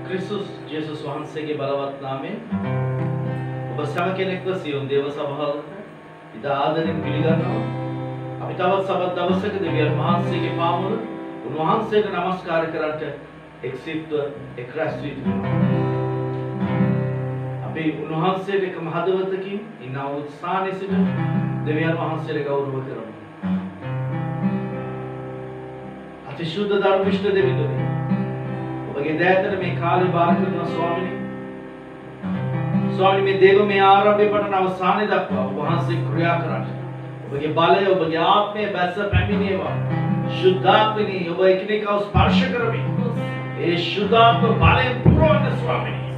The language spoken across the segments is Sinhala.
Kristus Yesus වහන්සේගේ බලවත් නාමයෙන් ඔබ සෑම කෙනෙක්ව සියුම් දේව සභාවකට ඉතා ආදරෙන් පිළිගන්නවා. අපි තවත් සබත් දවසක දෙවියන් වහන්සේගේ පාමුල උන්වහන්සේට නමස්කාර කරන්නට එක්සිත්ව එක් රැස් වී තිබෙනවා. අපි උන්වහන්සේට එකම හදවතකින් ඉන්නා වූ ස්ථානයේ සිට දෙවියන් වහන්සේට ගෞරව කරමු. අතිශුද්ධ ධර්මිෂ්ඨ දෙවිඳුනි, ඔබගේ දෑතට මේ කාලේ බාර කරනවා ස්වාමීනි. ස්වාමීනි, මේ දේව මේ ආරම්භයේ පටන් අවසානය දක්වා ඔබ වහන්සේ ක්‍රියා කරන්න. ඔබගේ බලය, ඔබගේ ආත්මය බැස පැමිණේවා. සුද්ධාත්මනි, ඔබ එකිනෙකව ස්පර්ශ කරමින් ඒ සුද්ධාත්ම බලයෙන් පුරවන්න ස්වාමීනි.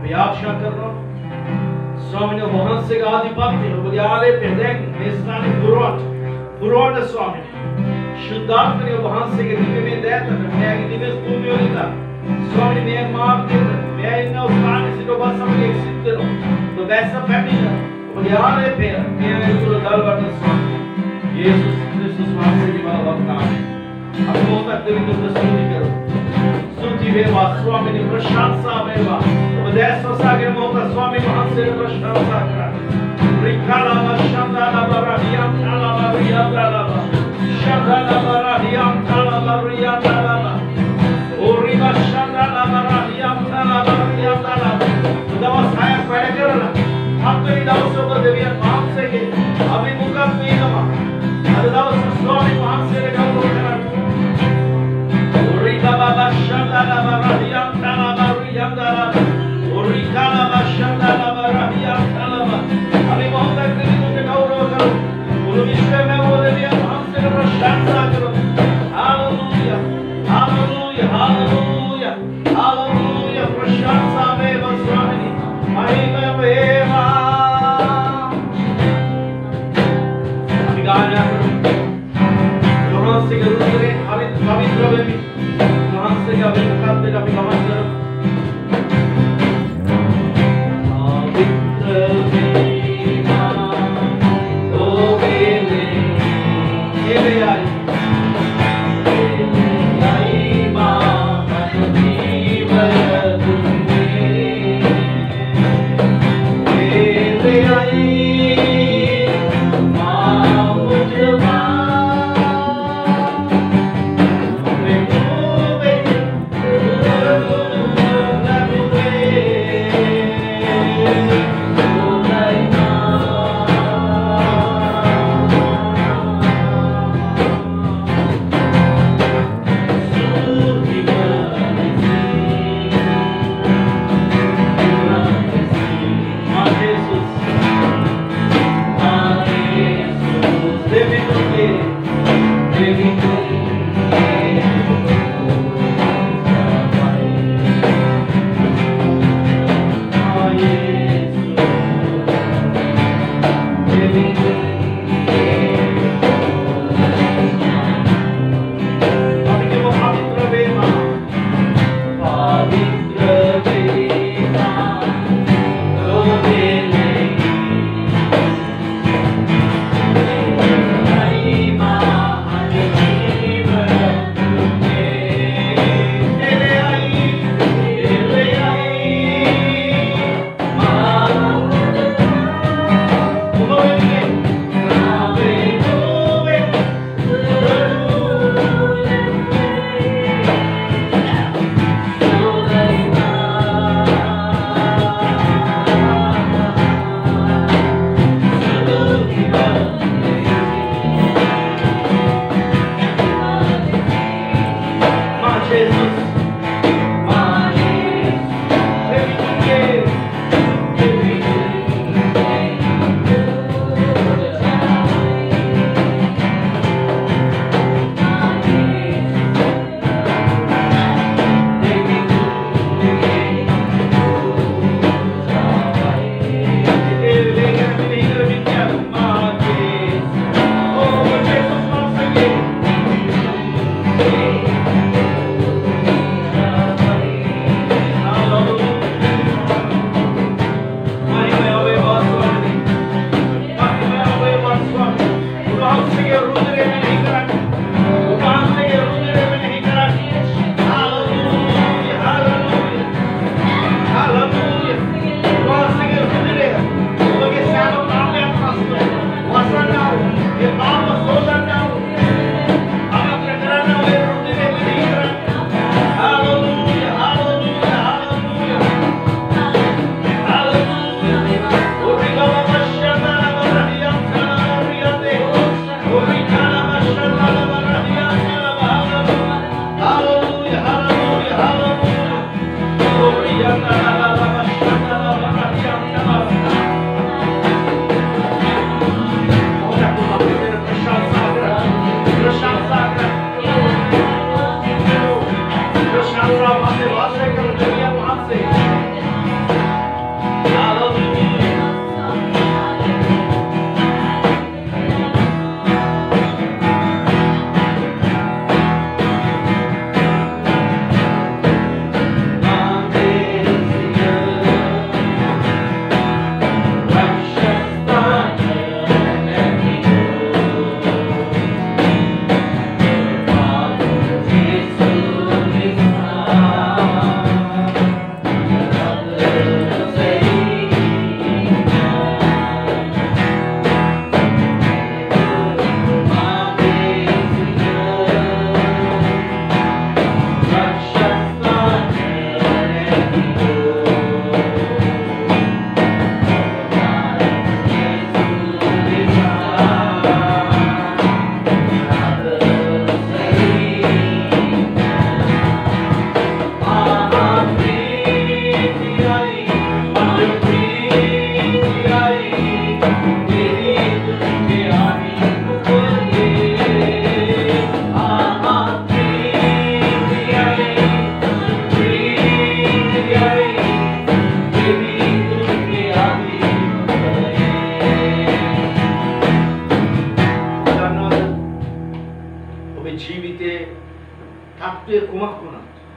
මේ ආශා කරනවා ස්වාමීනි, ඔබ වහන්සේගේ ආධිපත්‍යය ඔබගේ ආලේපය දැන් මේ ස්ථානයේ පුරවන්න ස්වාමීනි. शुद्धात्मा ने वहांसे के दिव्य में दया कर मैं आगे दिव्य भूमि में था स्वामी मैं मार दे मैं इन उस्तान से तो बस हम एक सिद्ध रो तो वैसा फैमिली वो यार है पे मैं तो दल बटन स्वामी यीशु क्रिस्टस वहांसे की बात नाम है अब वो तक दिव्य तो स्तुति करो स्तुति वे स्वामी ने प्रशंसा वे वो देश सागर मोता स्वामी वहांसे प्रशंसा करा रिकाला शंदाला बराहिया ताला बरिया ताला Shandala barahiyam tala bariyam tala Oriba shandala barahiyam tala bariyam tala Dawah saya pada kerana Hampir dawah sobat devian maham sege Abi muka pinama Ada dawah suami maham sege kau kerana Oriba baba shandala barahiyam tala bariyam tala Orikala bashandala barahiyam tala Abi maham tak diri tu kau kerana Ulu misal memang devian प्रशंसा करो हालेलुया हालेलुया हालेलुया हालेलुया प्रशंसा में स्वामी महिमा में अभी गाना करो वहां से करो करें अभी पवित्र में भी वहां से अभी मुकाबले अभी गमन करो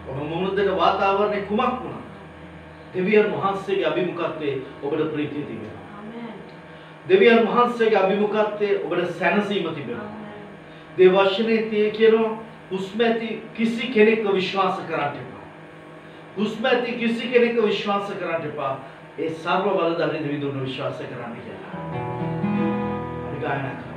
ඔබ මුහුණ දෙන වාතාවරණය කුමක් වුණත් දෙවියන් වහන්සේගේ අභිමුඛත්වයේ ඔබට ප්‍රීතිය තිබෙනවා. දෙවියන් වහන්සේගේ අභිමුඛත්වයේ ඔබට සැනසීම තිබෙනවා. දේව වචනේ තියේ කියනවා හුස්ම ඇති කිසි කෙනෙක්ව විශ්වාස කරන්න එපා. හුස්ම ඇති කිසි කෙනෙක්ව විශ්වාස කරන්න එපා. ඒ සර්ව බලධාරී දෙවිඳුන්ව විශ්වාස කරන්න කියලා. අපි ගායනා කරමු.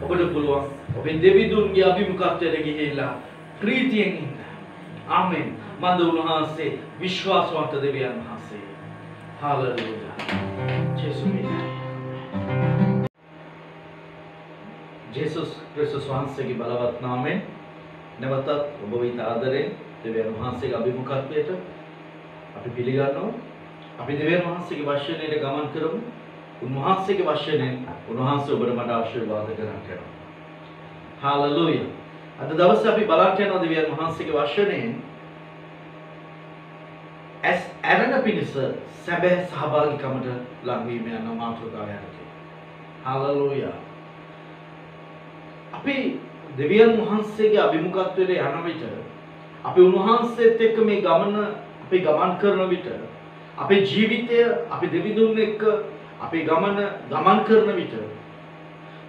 ඔබට පුළුවන් ඔබේ දෙවිඳුන්ගේ අභිමුඛත්වයට ගිහිල්ලා ප්‍රීතියෙන් ඉන්න. ආමෙන්. මන්ද උන්වහන්සේ විශ්වාසවන්ත දෙවියන් වහන්සේ. හාලෙලූයා. ජේසුස් ජේසුස් ක්‍රිස්තුස් වහන්සේගේ බලවත් නාමයෙන් නැවතත් ඔබ වෙත ආදරෙන් දෙවියන් වහන්සේගේ අභිමුඛත්වයට අපි පිළිගන්නවා. අපි දෙවියන් වහන්සේගේ වචනයට ගමන් කරමු. උන්වහන්සේගේ වචනයෙන් උන්වහන්සේ ඔබට මට ආශිර්වාද කරනවා. හාලෙලූයා. අද දවසේ අපි බලන්න යනවා දෙවියන් වහන්සේගේ වචනයෙන් ඇස් ඇරෙන පිණිස සැබෑ සහභාගීකමට ලං වීම යන මාතෘකාව යටතේ. හාලෙලූයා. අපි දෙවියන් වහන්සේගේ අභිමුඛත්වයට යන විට අපි උන්වහන්සේත් එක්ක මේ ගමන අපි ගමන් කරන විට අපේ ජීවිතය අපි දෙවිඳුන් එක්ක අපේ ගමන් කරන විට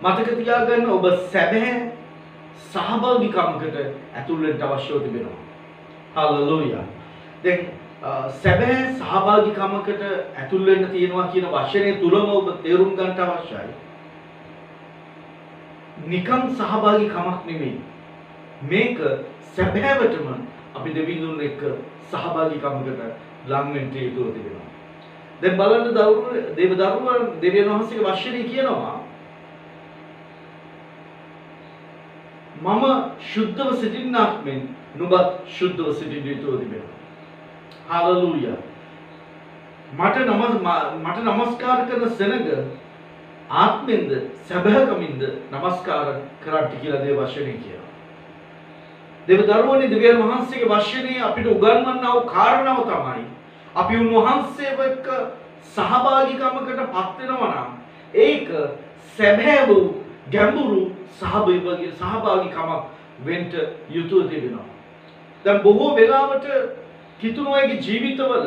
මතක තියාගන්න ඔබ සැබෑ සහභාගීකමකට ඇතුල් වෙන්න අවශ්‍යව තිබෙනවා. හාලෙලූයා. දැන් සැබෑ සහභාගීකමකට ඇතුල් වෙන්න තියෙනවා කියන වචනේ තුලම ඔබ තේරුම් ගන්න අවශ්‍යයි. නිකම් සහභාගීකමක් නෙමෙයි. මේක සැබෑවටම අපි දෙවිඳුන් එක්ක සහභාගීකමකට ලං වෙන්න හේතුව තිබෙනවා. දැන් බලන්න දෙවියන් වහන්සේගේ වචනේ කියනවා මම සුද්ධව සිටින්නාක් මෙන් නුඹත් සුද්ධව සිටින්න යුතුව තිබෙනවා. හාලෙලූයා. මට නමස්කාර කරන සෙනඟ ආත්මෙන්ද සැබෑකමින්ද නමස්කාර කරන්න කියලා දේ වචනේ කියනවා. දෙවියන් වහන්සේගේ වචනේ අපිට උගන්වන්නා වූ කාරණාව තමයි අපි උන්වහන්සේව එක්ක සහභාගීකමකට පත් වෙනවා නම් ඒක සැබෑ වූ ගැඹුරු සහභාගීකමක් වෙන්න යුතුව තිබෙනවා. දැන් බොහෝ වෙලාවට කිතුණුවගේ ජීවිතවල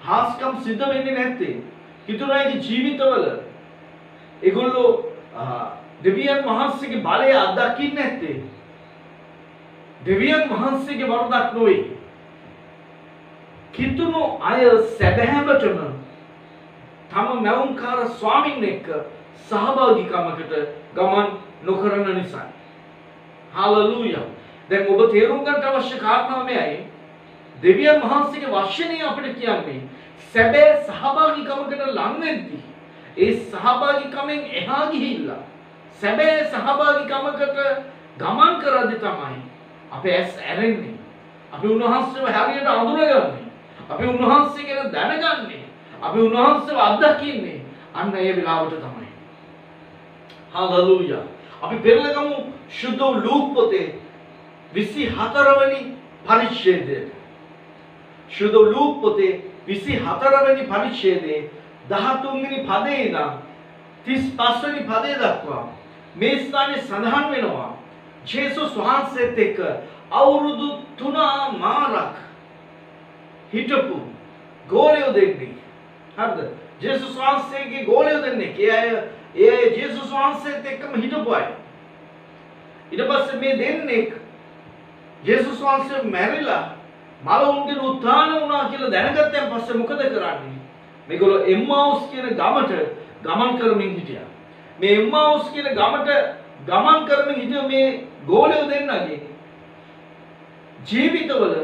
හාස්කම් සිද්ධ වෙන්නේ නැත්තේ කිතුණුවගේ ජීවිතවල ඒගොල්ලෝ දෙවියන් වහන්සේගේ බලය අත්දකින්නේ නැත්තේ දෙවියන් වහන්සේගේ වරදක් නොවේ. කිතුණු අය සැබෑවටම තම මෞංකාර ස්වාමීන් එක්ක සහභාගීකමකට ගමන් නොකරන නිසා. හාලෙලූයා. දැන් ඔබ තේරුම් ගන්න අවශ්‍ය කාරණාව මෙයයි. දෙවියන් වහන්සේගේ වචනේ අපිට කියන්නේ සැබෑ සහභාගීකමකට ලං වෙද්දී ඒ සහභාගීකමෙන් එහා ගිහිල්ලා සැබෑ සහභාගීකමකට ගමන් කරද්දී තමයි අපේ ඇස් ඇරෙන්නේ. අපි උන්වහන්සේව හරියට අඳුරගන්නේ. අපි උන්වහන්සේ ගැන දැනගන්නේ. අපි උන්වහන්සේව අත්දකින්නේ. අන්න ඒ වෙලාවට තමයි. හාලෙලූයා. අපි පෙරලගමු සුද්ධ ලූක් පොතේ 24 වෙනි පරිච්ඡේදයට. සුද්ධ ලූක් පොතේ 24 වෙනි පරිච්ඡේදයේ 13 වෙනි පදේ ඉඳන් 35 වෙනි පදේ දක්වා මේ ස්ථානයේ සඳහන් වෙනවා ජේසුස් වහන්සේත් එක්ක අවුරුදු 3 මාරක් හිටපු ගෝලියෝ දෙන්නේ. හරිද? ජේසුස් වහන්සේගේ ගෝලියෝ දෙන්නේ. ඒ අය ජේසුස් වහන්සේත් එක්කම හිටපු අය. ඊට පස්සේ මේ දෙන්නේ ජේසුස් වහන්සේ මැරිලා මලවුන්ගෙන් උත්ථාන වුණා කියලා දැනගත්තන් පස්සේ මොකද කරන්නේ? මේගොල්ලෝ එම්මාවුස් කියන ගමට ගමන් කරමින් හිටියා. මේ එම්මාවුස් කියන ගමට ගමන් කරමින් හිටිය මේ ගෝලියෝ දෙන්නගේ ජීවිතවල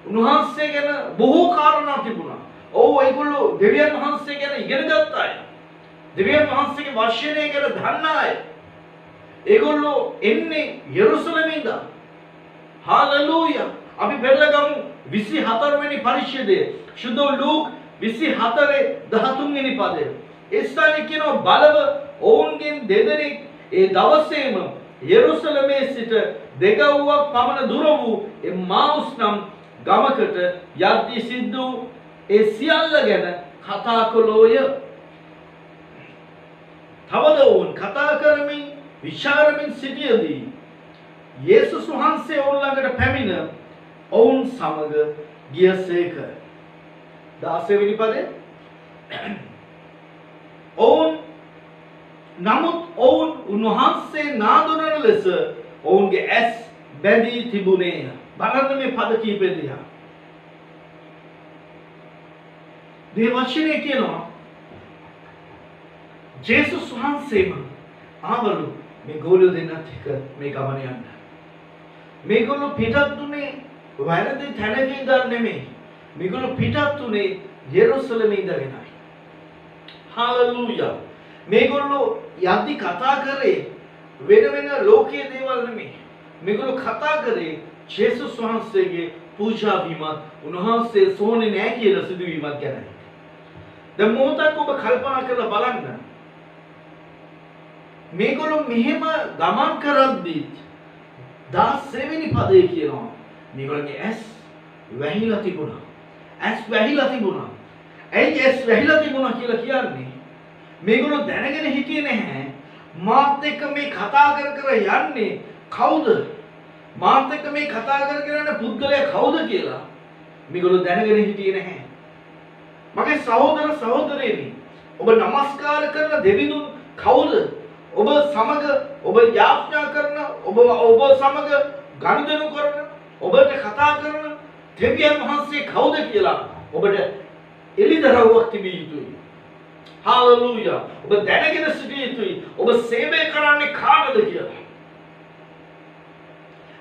උන්වහන්සේ ගැන බොහෝ කාරණා තිබුණා. ඔව් ඒගොල්ලෝ දෙවියන් වහන්සේ ගැන ඉගෙන ගත්ත අය. දෙවියන් වහන්සේගේ වචනය ගැන දන්න අය. ඒගොල්ලෝ එන්නේ යෙරුසලමේ ඉඳන්. හාලෙලූයා. අපි පෙරලගමු 24 වෙනි පරිච්ඡේදයේ සුද්ධ ලූක් 24 13 වෙනි පදය. ඒ ස්ථානයේ කියනවා බලව ඔවුන්ගෙන් දෙදෙනෙක් ඒ දවසේම යෙරුසලමේ සිට දෙගව්වක් පමණ දුර වූ එම්මාවුස් නම් ගමකට යද්දී සිද්ධ වූ ඒ සියල්ල ගැන කතා කළෝය. තවද ඔවුන් කතා කරමින් විචාරමින් සිටියදී යේසුස් වහන්සේ ඔවුන් ළඟට පැමිණ ඔවුන් සමග ගියසේක. 16 වෙනි පදේ නමුත් ඔවුන් උන්වහන්සේ නාදුනන ලෙස ඔවුන්ගේ ඇස් බැඳී තිබුණේය. බලන්න මේ පද කීපය දිහා. මේ වචනේ කියනවා ජේසුස් වහන්සේම ආවලු මේ ගෝලියෝ දෙන්නත් එක්ක මේ ගමන යන්න. මේගොල්ලෝ පිටත් උනේ වැරදි තැනක ඉඳන් නෙමෙයි. මේගොල්ලෝ පිටත් උනේ යෙරුසලමේ ඉඳගෙනයි. හාලෙලූයා. මේගොල්ලෝ යද්දි කතා කරේ වෙන වෙන ලෝකීය දේවල් නෙමෙයි. මේගොල්ලෝ කතා කරේ ජේසුස් වහන්සේගේ පූජා වීමත් උන්වහන්සේ සෝනේ නැහැ කියලා සිදුවීමක් ගැනයි. දැන් මොහොතක් ඔබ කල්පනා කරලා බලන්න. මේගොල්ලෝ මෙහෙම ගමන් කරද්දී 16 වෙනි පදේ කියනවා මේගොල්ලන්ගේ ඇස් වැහිලා තිබුණා. ඇස් වැහිලා තිබුණා. ඇයි ඇස් වැහිලා තිබුණා කියලා කියන්නේ? මේගොල්ලෝ දැනගෙන හිටියේ නැහැ. මාත් එක්ක මේ කතා කර යන්නේ කවුද? මාත් එක්ක මේ කතා කර යන පුද්ගලයා කවුද කියලා මේගොල්ලෝ දැනගෙන හිටියේ නැහැ. මගේ සහෝදර සහෝදරයනි, ඔබ নমස්කාර කරන දෙවිඳුන් කවුද? ඔබ සමග ඔබ යාඥා කරන ඔබ සමග ගනුදෙනු කරන ඔබට කතා කරන දෙවියන් වහන්සේ කවුද කියලා ඔබට එළිදරව්වක් තිබිය යුතුයි. හාලෙලූයා. ඔබ දැනගෙන සිටිය යුතුයි ඔබ සේවය කරන්නේ කාටද කියලා.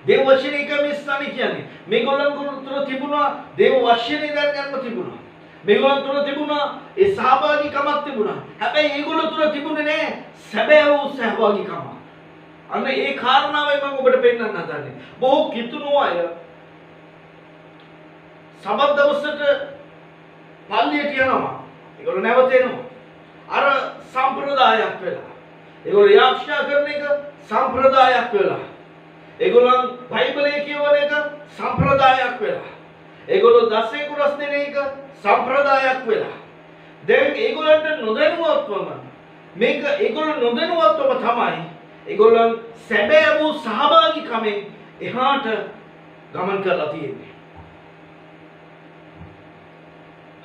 දේව වචනේ කමේ ස්ථානේ කියන්නේ මේගොල්ලන් තුර තිබුණා දේව වචනේ දැනගන්න තිබුණා. මේගොල්ලන් තුර තිබුණා ඒ සහභාගීකමක් තිබුණා. හැබැයි ඒගොල්ලෝ තුර තිබුණේ නෑ සැබෑ වූ සහභාගීකම. අන්න ඒ කාරණාවයි මම ඔබට පෙන්නන්න හදන්නේ. බොහෝ කිතුණු අය සබත් දවසට පල්ලියට යනවා. ඒගොල්ලෝ නැවත එනවා. අර සම්ප්‍රදායක් වෙලා. ඒගොල්ලෝ යාඥා කරන එක සම්ප්‍රදායක් වෙලා. ඒගොල්ලන් බයිබලයේ කියවන එක සම්ප්‍රදායක් වෙලා. ඒගොල්ලෝ දසේ කුරස් දෙන එක සම්ප්‍රදායක් වෙලා. දැන් ඒගොල්ලන්ට නොදැනුවත්වම මේක ඒගොල්ලෝ නොදැනුවත්වම තමයි ඒගොල්ලන් සැබෑ වූ සහභාගීකමෙන් එහාට ගමන් කරලා තියෙන්නේ.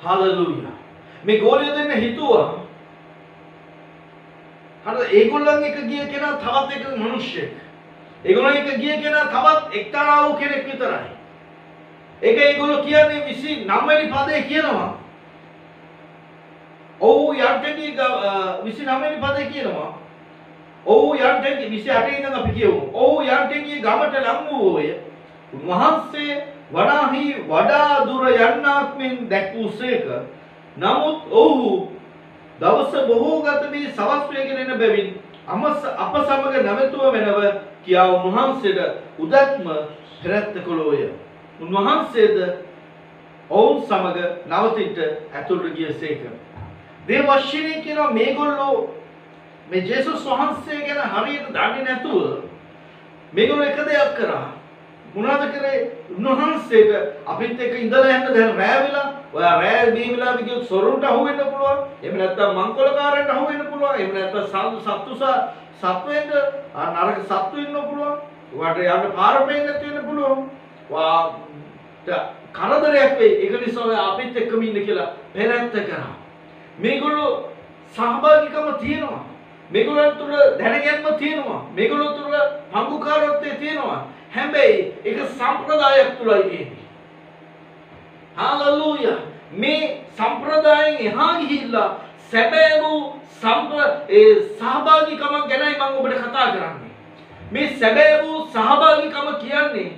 හාලෙලූයා. මේ ගෝලියෝ දෙන්න හිතුවා හරිද ඒගොල්ලන් එක ගිය කෙනා තවත් එක මිනිහෙක්. ඒගොල්ලෝ එක ගිය කෙනා තවත් එක්තරා වූ කෙනෙක් විතරයි. ඒක ඒගොල්ලෝ කියන්නේ 29 වෙනි පදේ කියනවා. ඔව් යන්ටගේ 29 වෙනි පදේ කියනවා. ඔව් යන්ටගේ 28 ඉඳන් අපි කියමු. ඔව් යන්ටගේ ගමට ලං වූයේ උන්වහන්සේ වනාහි වඩා දුර යන්නාක් මෙන් දැක්වූසේක. නමුත් ඔහු දවස බොහෝ ගත වී සවස් වේගෙන එන බැවින් අප සමග නැවතුව වෙනව කියා උන්වහන්සේට උදත්ම පෙරත්ත කළෝය. උන්වහන්සේද ඔවුන් සමග නවතිට ඇතුළට ගියසේක. දේව වචනේ කියනවා මේගොල්ලෝ මේ ජේසුස් වහන්සේ ගැන හරියට දන්නේ නැතුව මේගොල්ලෝ එක දෙයක් කරා. මොනවද කරේ? උන්වහන්සේට අපිත් එක්ක ඉඳලා යන්න දැන් රෑ වෙලා ඔයා රෑ මේ වෙලාවෙ ගියොත් සොරුන්ට අහු වෙන්න පුළුවන්. එහෙම නැත්නම් මංකොලකාරයන්ට අහු වෙන්න පුළුවන්. එහෙම නැත්නම් සත්වෙන්ට නරක සත්තු ඉන්න පුළුවන්. ඔයාට යන්න පාර පෙන්නේ නැති වෙන්න පුළුවන්. කරදරයක් වෙයි. ඒක නිසා ඔයා අපිත් එක්කම ඉන්න කියලා පෙරත්ත කරා. මේගොල්ලෝ සහභාගීකම තියෙනවා. මේගොල්ලන් තුල දැනගැන්ම තියෙනවා. මේගොල්ලෝ තුල පංගුකාරත්වයේ තියෙනවා. හැබැයි ඒක සම්ප්‍රදායක් තුලයි තියෙන්නේ. හාලෙලූයා. මේ සම්ප්‍රදායෙන් එහා ගිහිල්ලා සැබෑ වූ සහභාගීකම ගැනයි මම ඔබට කතා කරන්නේ. මේ සැබෑ වූ සහභාගීකම කියන්නේ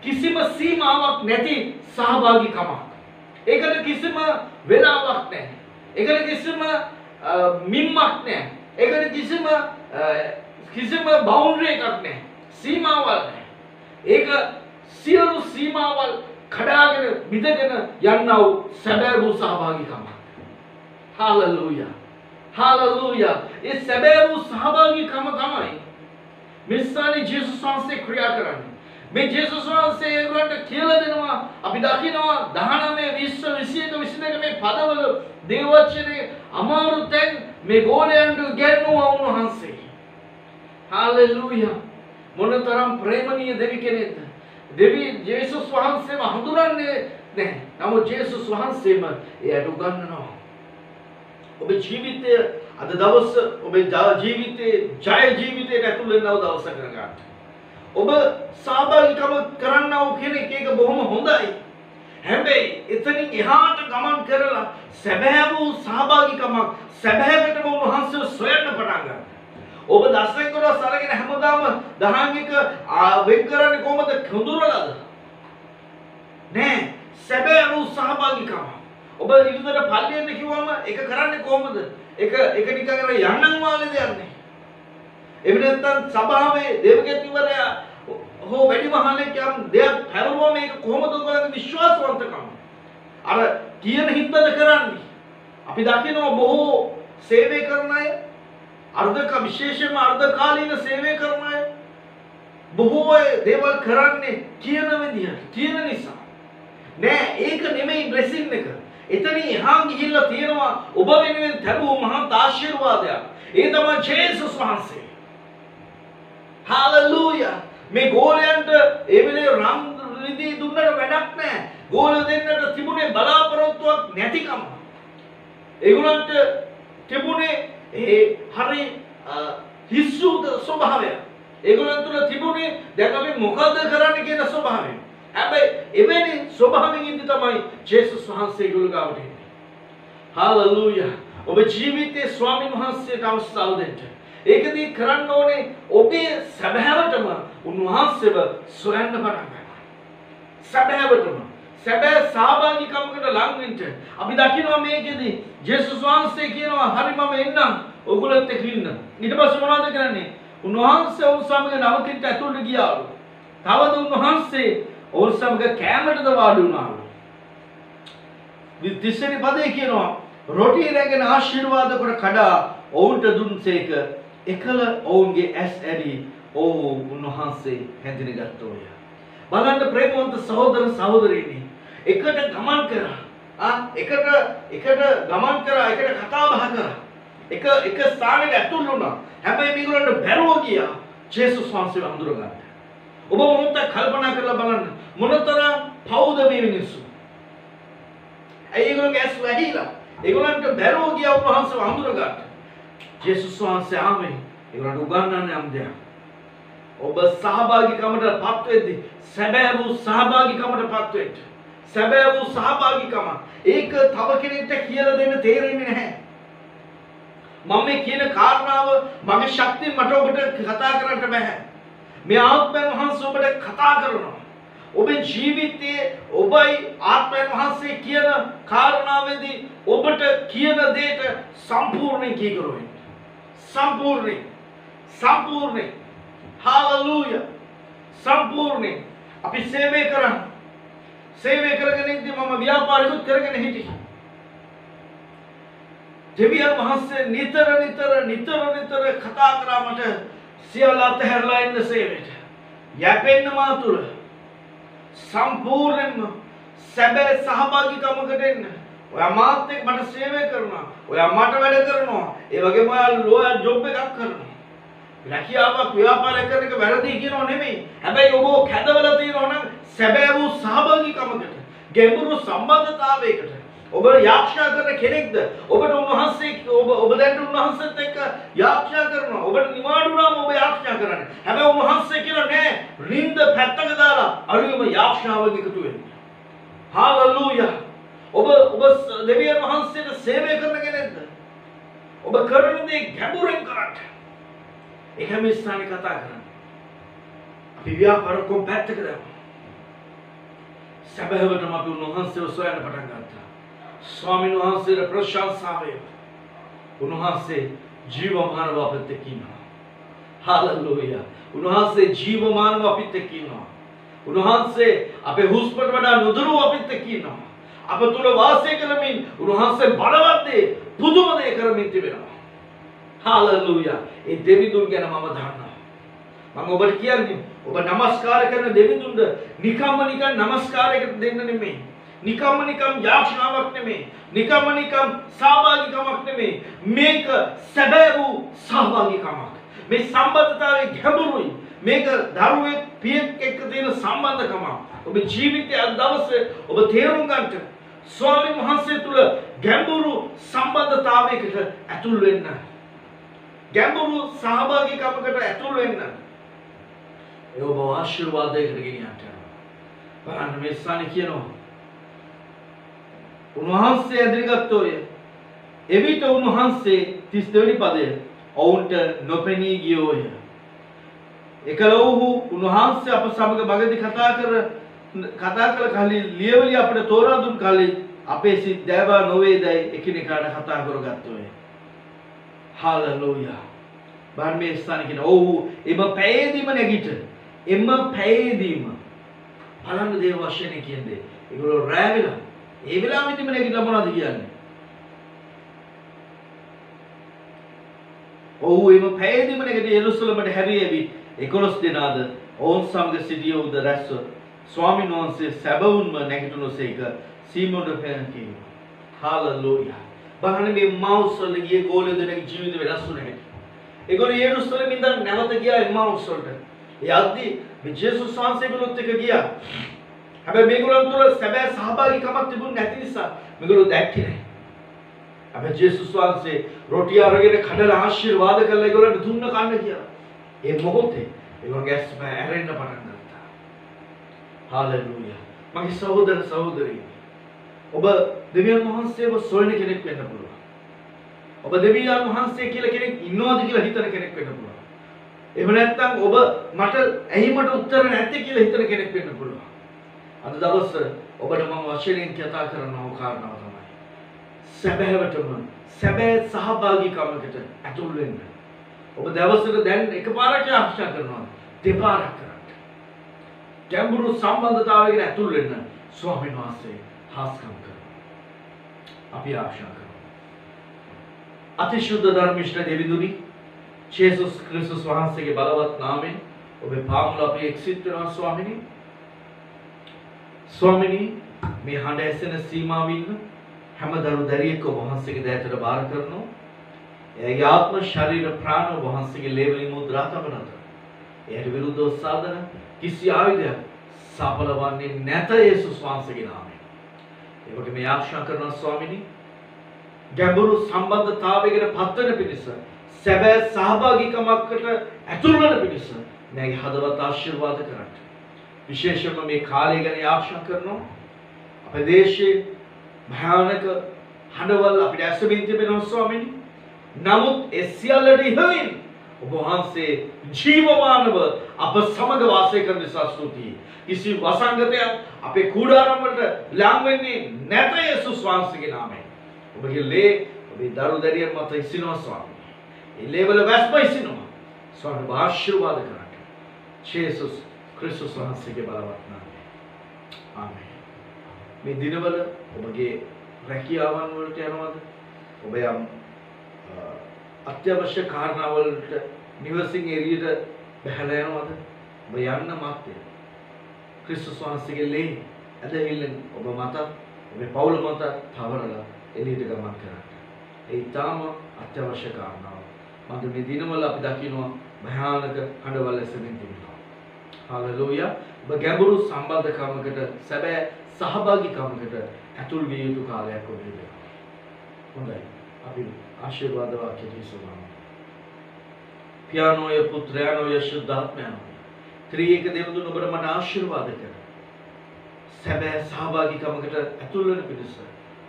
කිසිම සීමාවක් නැති සහභාගීකමක්. ඒකට කිසිම වෙලාවක් නැහැ. ඒකට කිසිම මිම්මක් නැහැ. ඒකට කිසිම බවුන්ඩරි එකක් නැහැ. සීමාවල් නැහැ. ඒක සියලු සීමාවල් කඩාගෙන මිදගෙන යන්නා වූ සැබෑ වූ සහභාගීකම. හාලෙලූයා. හාලෙලූයා. ඒ සැබෑ වූ සහභාගීකම තමයි මිස්සානේ ජේසුස් වහන්සේ ක්‍රියා කරන්නේ. මේ ජේසුස් වහන්සේ ඒගොල්ලන්ට කියලා දෙනවා. අපි දකිනවා 19 20 21 22 මේ පදවල දේව වචනේ අමාරු තැන් මේ ගෝලයන්ට ගෙන්නුවා උන්වහන්සේ. හාලෙලූයා. මොනතරම් ප්‍රේමණීය දෙවි කෙනෙක්ද? දෙවි ජේසුස් වහන්සේම හඳුනන්නේ නැහැ. නමුත් ජේසුස් වහන්සේම එයට උගන්වනවා. ඔබේ ජීවිතය අද දවස ඔබේ ජීවිතයේ ජය ජීවිතයට ඇතුල් වෙනව දවස කරගන්න. ඔබ සහභාගීකම කරන්නව කෙනෙක් ඒක බොහොම හොඳයි. හැබැයි එතනින් එහාට ගමන් කරලා සැබෑ වූ සහභාගීකමක් සැබෑවටම උන්වහන්සේ සොයන්න පටන් ගන්නවා. ඔබ දසෙන් කොටස් අරගෙන හැමදාම දහම් එක වෙන් කරන්නේ කොහොමද? හඳුරලාද? නෑ. සැබෑ වූ සහභාගීකම. ඔබ ඉරිදට පල්ලියට කිව්වම ඒක කරන්නේ කොහොමද? ඒක නිකන් අර යන්නන් වාලේ දෙයක් නේ. එහෙම නැත්නම් සභාවේ දේවගතිවරයා හෝ වැඩිමහල්ලෙක් යම් දෙයක් හැරුවම මේක කොහොමද ඔයගොල්ලන්ගේ විශ්වාසවන්තකම? අර කියන හින්දාද කරන්නේ? අපි දකිනවා බොහෝ සේවය කරන අය විශේෂයෙන්ම අර්ධකාලීන සේවය කරන අය බොහෝ අය දේවල් කරන්නේ කියන විදිහට කියන නිසා. නෑ ඒක නෙමෙයි බ්ලෙසිං එක. එතනින් එහා ගිහිල්ලා තියෙනවා ඔබ වෙනුවෙන් ලැබූ මහත් ආශිර්වාදයක්. ඒ තමයි ජේසුස් වහන්සේ. හාලෙලූයා. මේ ගෝලයන්ට ඒ වෙලේ රම් රිදී දුන්නට වැඩක් නැහැ. ගෝල දෙන්නට තිබුණේ බලාපොරොත්තුවක් නැතිකම. ඒගොල්ලන්ට තිබුණේ ඒ හරි හිස්සුද ස්වභාවය. ඒගොල්ලන් තුල තිබුණේ දැන් අපි මොකද කරන්න කියන ස්වභාවය. හැබැයි එවැනි ස්වභාවයෙන් ඉඳි තමයි ජේසුස් වහන්සේ ඒගොල්ලෝ ගාවට එන්නේ. හාලෙලූයා. ඔබ ජීවිතයේ ස්වාමීන් වහන්සේට අවස්ථාව දෙන්න. ඒකදී කරන්න ඕනේ ඔබේ සැබෑවටම උන්වහන්සේව සොයන්න පටන් ගන්න. සැබෑවටම සැබෑ සහභාගීකමකට ලං වෙන්න. අපි දකිනවා මේකෙදී ජේසුස් වහන්සේ කියනවා හරි මම එන්නම් ඔයගොල්ලොත් එක්ක ඉන්න. ඊට පස්සේ මොනවද කරන්නේ? උන්වහන්සේ ඔවුන් සමග නවකින්ට ඇතුළට ගියාලු. තවද උන්වහන්සේ ඔවුන් සමග කෑමටද වාඩි වුණාලු. 30 වෙනි පදේ කියනවා රොටි රැගෙන ආශිර්වාද කොට කඩා ඔවුන්ට දුන්සේක එකල ඔවුන්ගේ ඇස් ඇරි උන්වහන්සේ හැඳිනගත්තෝය. බලන්න ප්‍රේමවන්ත සහෝදර සහෝදරියනි, එකට ගමන් කරා. එකට ගමන් කරා, එකට කතා බහ කරා. එක ස්ථානයකට ඇතුල් වුණා. හැබැයි මේගොල්ලන්ට බැරුව ගියා ජේසුස් වහන්සේව හඳුනගන්න. ඔබ මොහොතක් කල්පනා කරලා බලන්න මොනතරම් පවුද මේ මිනිස්සු. ඒගොල්ලන්ගේ ඇස් වැහිලා. ඒගොල්ලන්ට බැරුව ගියා උන්වහන්සේව හඳුනගන්න. ජේසුස් වහන්සේ ආවේ ඒගොල්ලන්ට උගන්වන්නේ යම් දෙයක්. ඔබ සහභාගීකමට පත් වෙද්දී සැබෑ වූ සහභාගීකමට පත් වෙන්න. සැබෑ වූ සහභාගීකම ඒක තව කෙනෙක්ට කියලා දෙන්න තේරෙන්නේ නැහැ. මම මේ කියන කාරණාව මගේ ශක්තිය මට ඔබට කතා කරන්න බෑ. මේ ආත්මයන් වහන්සේ ඔබට කතා කරනවා. ඔබේ ජීවිතයේ ඔබයි ආත්මයන් වහන්සේ කියන කාරණාවේදී ඔබට කියන දෙයට සම්පූර්ණයෙන් කීකරු වෙන්න. සම්පූර්ණයෙන් හාලෙලූයා. සම්පූර්ණයෙන් අපි සේවය කරා. සේවය කරගෙන ඉඳි මම ව්‍යාපාරිකුත් කරගෙන හිටියා. දෙවියන් වහන්සේ නිතර කතා කරා මට සියල්ල අතහැරලා ඉන්න සේවයට. යැපෙන්න මා තුල සම්පූර්ණයෙන්ම සැබෑ සහභාගීකමකට එන්න. ඔයා මාත් එක්ක මට සේවය කරනවා. ඔයා මට වැඩ කරනවා. ඒ වගේම ඔයා ලෝයල් ජොබ් එකක් කරනවා. රැකියාවක් ව්‍යාපාරයක් කරන එක වැරදි කියනව නෙමෙයි. හැබැයි ඔබ කැදවලා තියෙනවා නම් සැබෑ වූ සහභාගීකමකට, ගැඹුරු සම්බන්ධතාවයකට ඔබ යාඥා කරන කෙනෙක්ද? ඔබට උන්වහන්සේ ඔබ දැන් උන්වහන්සේත් එක්ක යාඥා කරනවා. ඔබට නිවාඩු වුණාම ඔබ යාඥා කරන්නේ. හැබැයි උන්වහන්සේ කියලා නෑ රින්ද පැත්තක දාලා අලුයම යාඥාවෙන් එකතු වෙන්න. හාලෙලූයා. ඔබ දෙවියන් වහන්සේට සේවය කරන කෙනෙක්ද? ඔබ කරන දේ ගැඹුරින් කරන්න. ඒක මේ ස්ථානේ කතා කරන්නේ. අපි ව්‍යාපාර කොම්පැක්ට් එක දාමු. සැබෑවටම අපි උන්වහන්සේව සොයන්න පටන් ගත්තා. ස්වාමීන් වහන්සේට ප්‍රශංසාව වේවා. උන්වහන්සේ ජීවමානව අපිට කියනවා. හාලෙලූයා. උන්වහන්සේ ජීවමානව අපිට කියනවා. උන්වහන්සේ අපේ හුස්මට වඩා නුදුරුව අපිට කියනවා. අප තුල වාසය කරමින් උන්වහන්සේ බලවත් දේ පුදුම දේ කරමින් තිබෙනවා. හාලෙලූයා. ඒ දෙවිඳුන් ගැන මම දන්නවා. මම ඔබට කියන්නේ ඔබ নমස්කාර කරන දෙවිඳුන්ට නිකම්ම නිකන් নমස්කාරයකට දෙන්න නෙමෙයි. නිකම්ම නිකම් යාඥාවක් නෙමෙයි. නිකම්ම නිකම් සහභාගීකමක් නෙමෙයි. මේක සැබෑ වූ සහභාගීකමක්. මේ සම්බන්ධතාවයේ ගැඹුරුයි. මේක දරුවෙක් පියෙක් එක්ක තියෙන සම්බන්ධකමක්. ඔබ ජීවිතයේ අද දවසේ ඔබ තේරුම් ගන්නට ස්වාමීන් වහන්සේ තුල ගැඹුරු සම්බන්ධතාවයකට ඇතුල් වෙන්න. ගැඹුරු සහභාගීකමකට ඇතුල් වෙන්න. ඒ ඔබ ආශිර්වාදයකට ගෙනියන්න. බලන්න මේ ස්ථානේ කියනවා. උන්වහන්සේ ඇදහිගත්තෝය. එවිට උන්වහන්සේ 32 වෙනි පදය ඔවුන්ට නොපෙනී ගියෝය. එකලවහු උන්වහන්සේ අප සමග මගදී කතා කළ කලින් ලියවලිය අපිට තෝරා දුන් කලින් අපේ සිත් දැවා නොවේදයි එකිනෙකාට කතා කරගත්තෝය. හාලෙලූයා. බාර මේ ස්ථානේ කියන ඔව්හු එම පැයේදීම නැගිට එම පැයේදීම බලන්න දේව වශයෙන් කියන්නේ ඒගොල්ලෝ රැ වෙලා ඒ වෙලාවෙදිම නැගිටලා මොනවද කියන්නේ? ඔව්හු එම පැයේදීම නැගිට යෙරුසලමට හැරියවි 11 දෙනාද ඔවුන් සමග සිටිය උද රැස්ව ස්වාමීන් වහන්සේ සැබවුන්ම නැගිටිනසේක සීමෝන්ට පෙරන් කිව්වා. හාලෙලූයා. බලන්න මේ මාවුස් වල ගියේ ගෝලිය දෙනෙක් ජීවිත වෙනස් වුණා. ඒගොල්ලෝ යෙරුසලෙම ඉඳන් නැවත ගියා එම්මාවුස් වලට. යද්දී මේ ජේසුස් වහන්සේ ගලොත් එක ගියා. හැබැයි මේගොල්ලන් තුළ සැබෑ සහභාගීකමක් තිබුණ නැති නිසා මේගොල්ලෝ දැක්කේ නැහැ. හැබැයි ජේසුස් වහන්සේ රොටි අරගෙන කඩලා ආශිර්වාද කළා ඒගොල්ලන්ට දුන්න කන්න කියලා. ඒ මොහොතේ ඒගොල්ලන්ගේ ඇස් ඇරෙන්න පටන් ගත්තා. හාලෙලූයා. මගේ සහෝදර සහෝදරී ඔබ දෙවියන් වහන්සේව සොයන කෙනෙක් වෙන්න පුළුවන්. ඔබ දෙවියන් වහන්සේ කියලා කෙනෙක් ඉන්නවද කියලා හිතන කෙනෙක් වෙන්න පුළුවන්. එහෙම නැත්නම් ඔබ මට ඇහිමට උත්තර නැති කියලා හිතන කෙනෙක් වෙන්න පුළුවන්. අද දවස් ඔබට මම වශයෙන් කතා කරන කාරණාව තමයි සැබෑවටම සැබෑ සහභාගීකමකට ඇතුල් වෙන්න. ඔබ දවසට දැන් එකපාරක් ආශා කරනවා දෙපාරක් කරන්න. ගැඹුරු සම්බන්ධතාවයකට ඇතුල් වෙන්න ස්වාමීන් වහන්සේ හාස්කම් කරනවා. අපි ආශා කරනවා. අතිශුද්ධ ධර්මිෂ්ඨ දෙවිඳුනි ජේසුස් ක්‍රිස්තුස් වහන්සේගේ බලවත් නාමයෙන් ඔබේ පාමුල අපි එක්සිට වෙනවා ස්වාමිනී. ස්වාමිනී මේ හඬ ඇසෙන සීමාවින් හැම දරු දැරියෙක් ඔබ වහන්සේගේ දෑතට බාර කරනවා. එයාගේ ආත්ම ශරීර ප්‍රාණ ඔබ වහන්සේගේ ලේවලින් මුද්‍රා තබන අතර එයට විරුද්ධව සාධන කිසි ආයුධයක් සඵල වන්නේ නැත යේසුස් වහන්සේගේ නාමයෙන්. ඒ වගේ මේ ආශා කරනවා ස්වාමිනී ගැඹුරු සම්බන්ධතාවයකට පත්වන පිණිස සැබෑ සහභාගීකමකට ඇතුල් වන පිණිස මගේ හදවත ආශිර්වාද කරන්න. විශේෂයෙන්ම මේ කාලය ගැන ආශා කරනවා. අපේ දේශයේ භයානක හඬවල් අපිට ඇසෙමින් තිබෙනවා ස්වාමීනි. නමුත් ඒ සියල්ලට ඉහළින් ඔබ වහන්සේ ජීවමානව අප සමග වාසය කරන නිසා ස්තුතියි. කිසි වසංගතයක් අපේ කුඩාරම් වලට ලං වෙන්නේ නැත යේසුස් වහන්සේගේ නාමයෙන්. ඔබගේ ලේ ඔබේ දරු දැරියන් මත ඉසිනවා ස්වාමීනි. ඒ ලේවල වැස්ම ඉසිනවා. ස්වාමීන් වහන්සේ ආශිර්වාද කරන්න. ජේසුස් ක්‍රිස්තුස් වහන්සේගේ බලවත් නාමයෙන්. ආමේන්. මේ දිනවල ඔබගේ රැකියාවන් වලට යනවද? ඔබ යම් අත්‍යවශ්‍ය කාරණාවලට නිවසින් එළියට බහලා යනවද? ඔබ යන්න මාත්‍ය. ක්‍රිස්තුස් වහන්සේගේ ලේ ඇදහිල්ලෙන් ඔබ මත ඔබේ පවුල මත තවරලා එළියට ගමන් කරන්න. ඒ ඊටාම අත්‍යවශ්‍ය කාරණාව. මන්ද මේ දිනවල අපි දකිනවා භයානක හඬවල් ඇසෙමින් තිබෙනවා. හාලෙලූයා. ඔබ ගැඹුරු සම්බන්ධකමකට සැබෑ සහභාගීකමකට ඇතුල් විය යුතු කාලයක් ඔබ ඉඳලා. හොඳයි. අපි ආශිර්වාද වාක්‍ය දෙසුවා. පියානෝය පුත්‍රයානෝය සුද්ධාත්මයානෝය. ත්‍රිේක දෙවිඳුන් ඔබට මට ආශිර්වාද කර. සැබෑ සහභාගීකමකට ඇතුල් වෙන පිණිස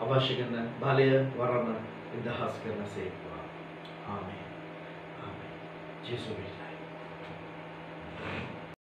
අවශ්‍ය කරන බලය වරණ නිදහස් කරන සේක්වා. ආමේන්. ආමේන්. ජේසුස්